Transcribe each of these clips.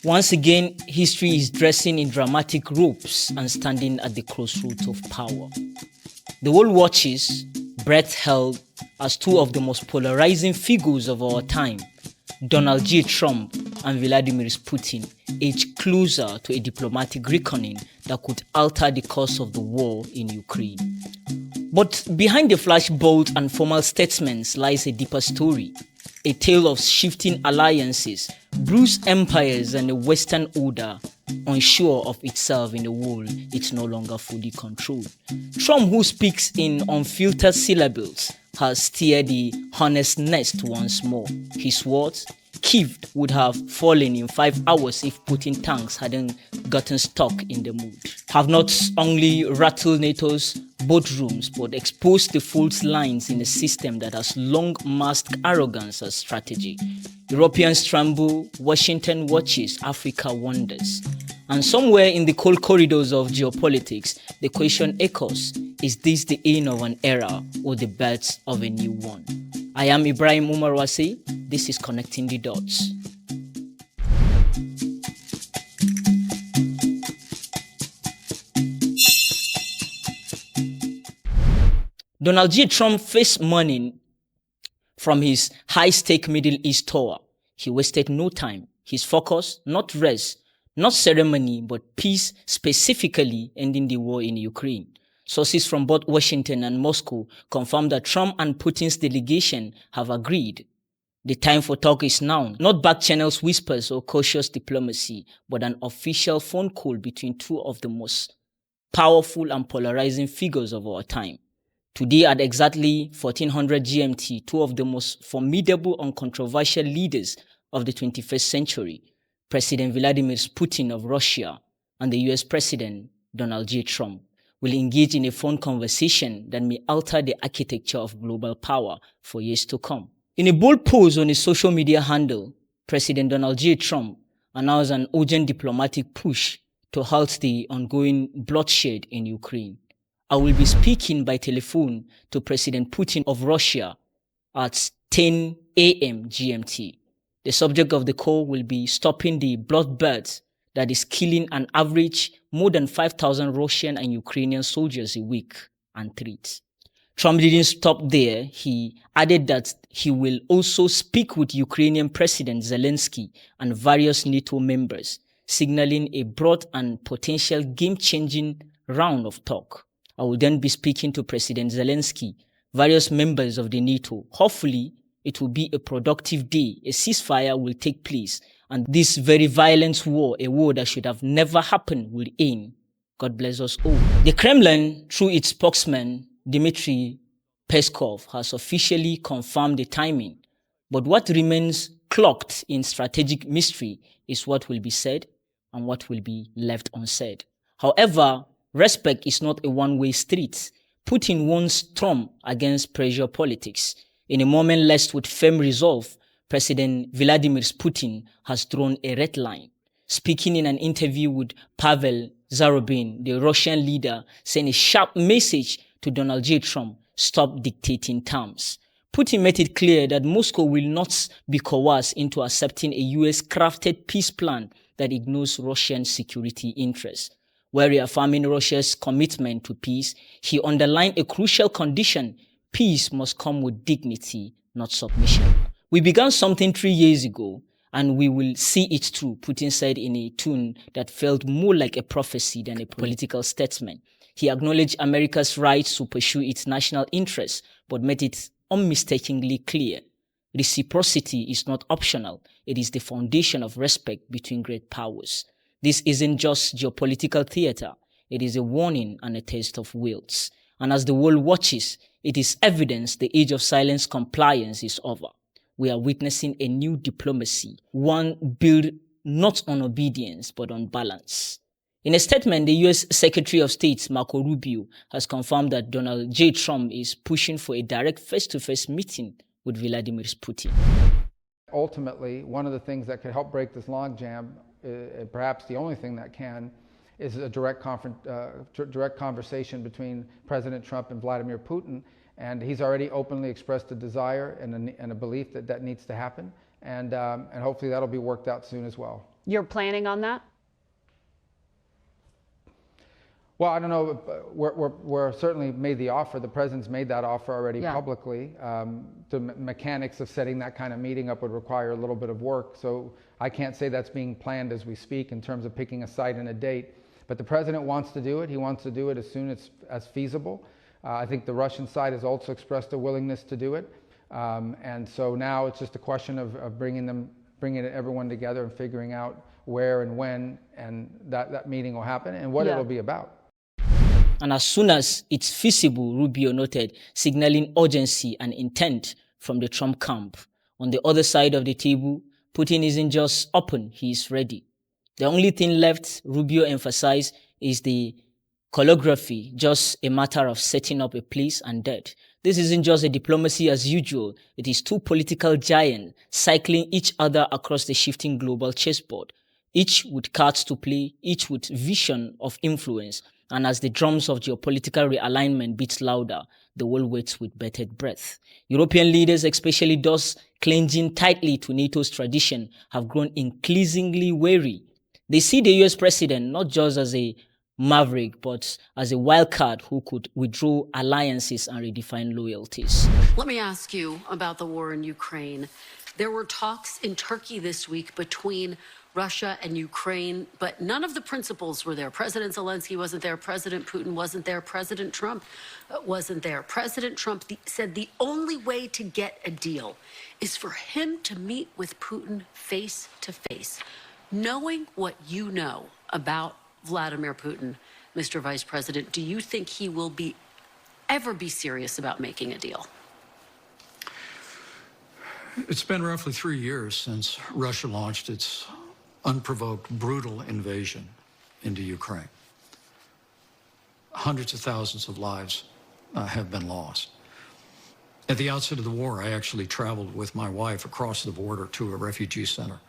Once again, history is dressing in dramatic ropes and standing at the crossroads of power. The world watches, breath held, as two of the most polarizing figures of our time, Donald J. Trump and Vladimir Putin, edge closer to a diplomatic reckoning that could alter the course of the war in Ukraine. But behind the flashbulbs and formal statements lies a deeper story, a tale of shifting alliances, bruised empires, and a Western order unsure of itself in a world it no longer fully controls. Trump, who speaks in unfiltered syllables, has steered the honest nest once more. His words, Kyiv would have fallen in 5 hours if Putin tanks hadn't gotten stuck in the mud, have not only rattled NATO's boardrooms but exposed the fault lines in a system that has long masked arrogance as strategy. Europeans tremble, Washington watches, Africa wonders. And somewhere in the cold corridors of geopolitics, the question echoes, is this the end of an era or the birth of a new one? I am Ibrahim Umarwasi. This is Connecting the Dots. Donald J. Trump faced money from his high-stake Middle East tour. He wasted no time. His focus, not rest, not ceremony, but peace, specifically ending the war in Ukraine. Sources from both Washington and Moscow confirm that Trump and Putin's delegation have agreed. The time for talk is now, not back channels whispers or cautious diplomacy, but an official phone call between two of the most powerful and polarizing figures of our time. Today at exactly 1400 GMT, two of the most formidable and controversial leaders of the 21st century, President Vladimir Putin of Russia and the US President Donald J. Trump, will engage in a phone conversation that may alter the architecture of global power for years to come. In a bold post on his social media handle, President Donald J. Trump announced an urgent diplomatic push to halt the ongoing bloodshed in Ukraine. I will be speaking by telephone to President Putin of Russia at 10 a.m. GMT. The subject of the call will be stopping the bloodbath that is killing an average more than 5,000 Russian and Ukrainian soldiers a week and threats. Trump didn't stop there. He added that he will also speak with Ukrainian President Zelensky and various NATO members, signaling a broad and potential game-changing round of talk. I will then be speaking to President Zelensky, various members of the NATO. Hopefully, it will be a productive day. A ceasefire will take place, and this very violent war, a war that should have never happened, will end. God bless us all. The Kremlin, through its spokesman, Dmitry Peskov, has officially confirmed the timing. But what remains cloaked in strategic mystery is what will be said and what will be left unsaid. However, respect is not a one-way street. Putin wants Trump against pressure politics. In a moment laced with firm resolve, President Vladimir Putin has drawn a red line. Speaking in an interview with Pavel Zarubin, the Russian leader, sent a sharp message to Donald J. Trump, stop dictating terms. Putin made it clear that Moscow will not be coerced into accepting a US-crafted peace plan that ignores Russian security interests. While reaffirming Russia's commitment to peace, he underlined a crucial condition: peace must come with dignity, not submission. We began something 3 years ago, and we will see it through, Putin said in a tone that felt more like a prophecy than a political statement. He acknowledged America's right to pursue its national interests, but made it unmistakably clear: reciprocity is not optional. It is the foundation of respect between great powers. This isn't just geopolitical theater. It is a warning and a test of wills. And as the world watches, it is evidence the age of silence compliance is over. We are witnessing a new diplomacy, one built not on obedience, but on balance. In a statement, the U.S. Secretary of State, Marco Rubio, has confirmed that Donald J. Trump is pushing for a direct face-to-face meeting with Vladimir Putin. Ultimately, one of the things that could help break this logjam, perhaps the only thing that can, is a direct conversation between President Trump and Vladimir Putin. And he's already openly expressed a desire and a belief that that needs to happen. And hopefully that'll be worked out soon as well. You're planning on that? Well, I don't know. We're certainly made the offer. The president's made that offer already publicly. The mechanics of setting that kind of meeting up would require a little bit of work. So I can't say that's being planned as we speak in terms of picking a site and a date. But the president wants to do it. He wants to do it as soon as feasible. I think the Russian side has also expressed a willingness to do it. And so now it's just a question of bringing everyone together and figuring out where and when and that meeting will happen and what it'll be about. And as soon as it's feasible, Rubio noted, signaling urgency and intent from the Trump camp. On the other side of the table, Putin isn't just open, he is ready. The only thing left, Rubio emphasized, is the choreography, just a matter of setting up a place and dead. This isn't just a diplomacy as usual, it is two political giants cycling each other across the shifting global chessboard, each with cards to play, each with vision of influence. And as the drums of geopolitical realignment beats louder, the world waits with bated breath. European leaders, especially those clinging tightly to NATO's tradition, have grown increasingly wary. They see the US president not just as a maverick, but as a wildcard who could withdraw alliances and redefine loyalties. Let me ask you about the war in Ukraine. There were talks in Turkey this week between Russia and Ukraine, but none of the principals were there. President Zelensky wasn't there. President Putin wasn't there. President Trump wasn't there. President Trump said the only way to get a deal is for him to meet with Putin face to face. Knowing what you know about Vladimir Putin, Mr. Vice President, do you think he will ever be serious about making a deal? It's been roughly 3 years since Russia launched its unprovoked, brutal invasion into Ukraine. Hundreds of thousands of lives have been lost. At the outset of the war, I actually traveled with my wife across the border to a refugee center.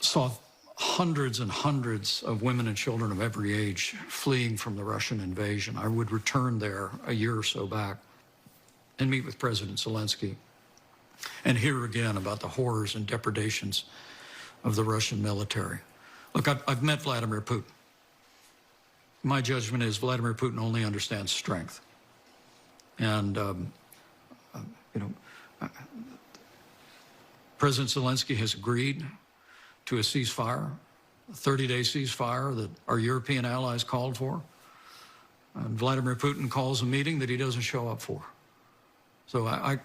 Saw hundreds and hundreds of women and children of every age fleeing from the Russian invasion. I would return there a year or so back and meet with President Zelensky and hear again about the horrors and depredations of the Russian military. Look, I've met Vladimir Putin. My judgment is Vladimir Putin only understands strength. And, President Zelensky has agreed to a ceasefire, a 30-day ceasefire that our European allies called for. And Vladimir Putin calls a meeting that he doesn't show up for. So I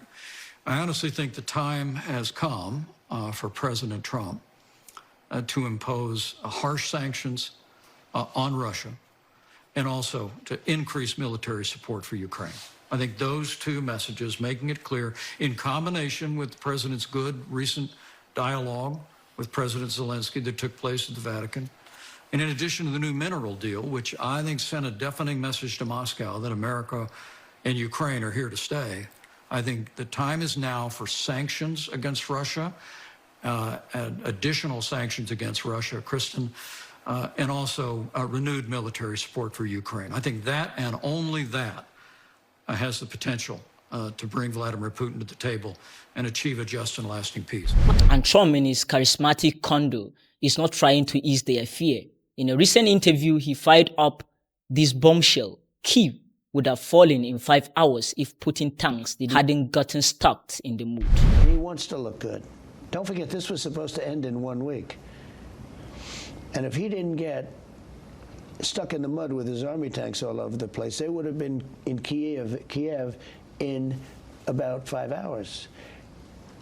honestly think the time has come for President Trump to impose harsh sanctions on Russia and also to increase military support for Ukraine. I think those two messages, making it clear, in combination with the President's good recent dialogue with President Zelensky that took place at the Vatican, and in addition to the new mineral deal, which I think sent a deafening message to Moscow that America and Ukraine are here to stay, I think the time is now for sanctions against Russia, and additional sanctions against Russia, Kristen, and also renewed military support for Ukraine. I think that and only that has the potential to bring Vladimir Putin to the table and achieve a just and lasting peace. And Trump, in his charismatic condo, is not trying to ease their fear. In a recent interview, he fired up this bombshell. Kyiv would have fallen in 5 hours if Putin tanks hadn't gotten stuck in the mood. He wants to look good. Don't forget, this was supposed to end in 1 week. And if he didn't get stuck in the mud with his army tanks all over the place, they would have been in Kiev in about 5 hours.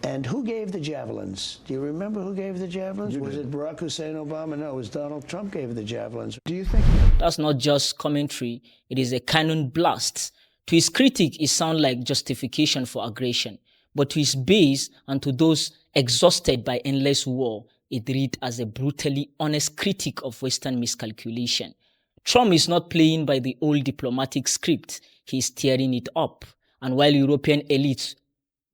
And who gave the javelins? Do you remember who gave the javelins? Was it Barack Hussein Obama? No, it was Donald Trump gave the javelins. Do you think that's not just commentary, it is a cannon blast. To his critic, it sounds like justification for aggression. But to his base and to those exhausted by endless war, it read as a brutally honest critique of Western miscalculation. Trump is not playing by the old diplomatic script, he is tearing it up. And while European elites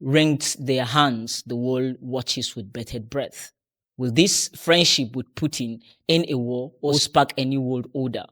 wringed their hands, the world watches with bated breath. Will this friendship with Putin end a war or spark a new world order?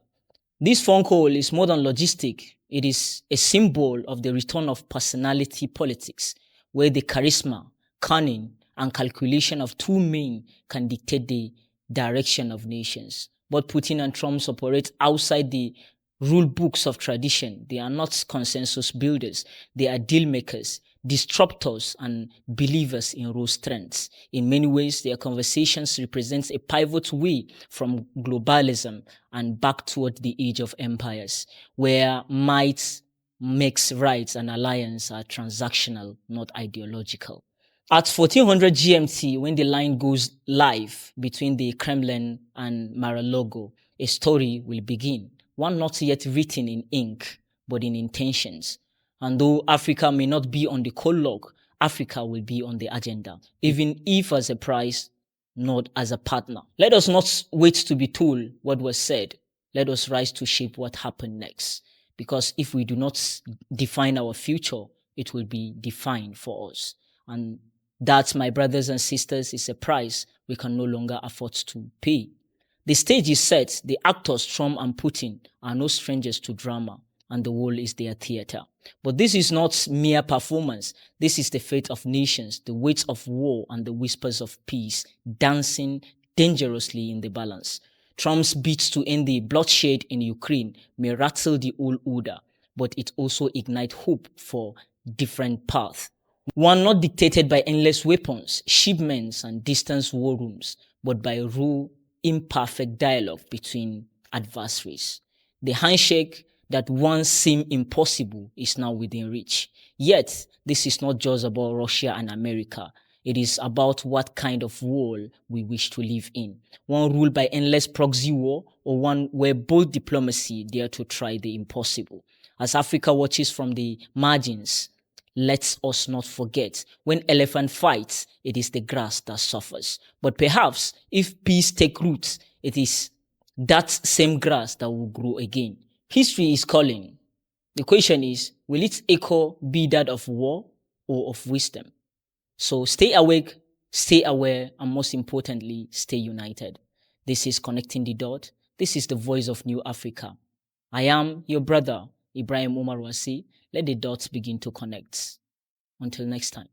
This phone call is more than logistic. It is a symbol of the return of personality politics, where the charisma, cunning, and calculation of two men can dictate the direction of nations. But Putin and Trump operate outside the rule books of tradition. They are not consensus builders. They are deal makers, disruptors, and believers in raw strengths. In many ways, their conversations represent a pivot way from globalism and back toward the age of empires, where might makes right and alliance are transactional, not ideological. At 1400 GMT, when the line goes live between the Kremlin and Mar-a-Lago, a story will begin, one not yet written in ink, but in intentions. And though Africa may not be on the prologue, Africa will be on the agenda, even if as a prize, not as a partner. Let us not wait to be told what was said. Let us rise to shape what happened next. Because if we do not define our future, it will be defined for us. And that, my brothers and sisters, is a price we can no longer afford to pay. The stage is set. The actors, Trump and Putin, are no strangers to drama, and the world is their theater. But this is not mere performance. This is the fate of nations, the weight of war, and the whispers of peace, dancing dangerously in the balance. Trump's bids to end the bloodshed in Ukraine may rattle the old order, but it also ignites hope for different paths. One not dictated by endless weapons, shipments, and distant war rooms, but by raw, imperfect dialogue between adversaries. The handshake that once seemed impossible is now within reach. Yet, this is not just about Russia and America. It is about what kind of world we wish to live in. One ruled by endless proxy war, or one where bold diplomacy dare to try the impossible. As Africa watches from the margins, let us not forget, when elephant fights, it is the grass that suffers. But perhaps, if peace take root, it is that same grass that will grow again. History is calling. The question is, will its echo be that of war or of wisdom? So stay awake, stay aware, and most importantly, stay united. This is Connecting the Dot. This is the voice of New Africa. I am your brother, Ibrahim Omar Wasi. Let the dots begin to connect. Until next time.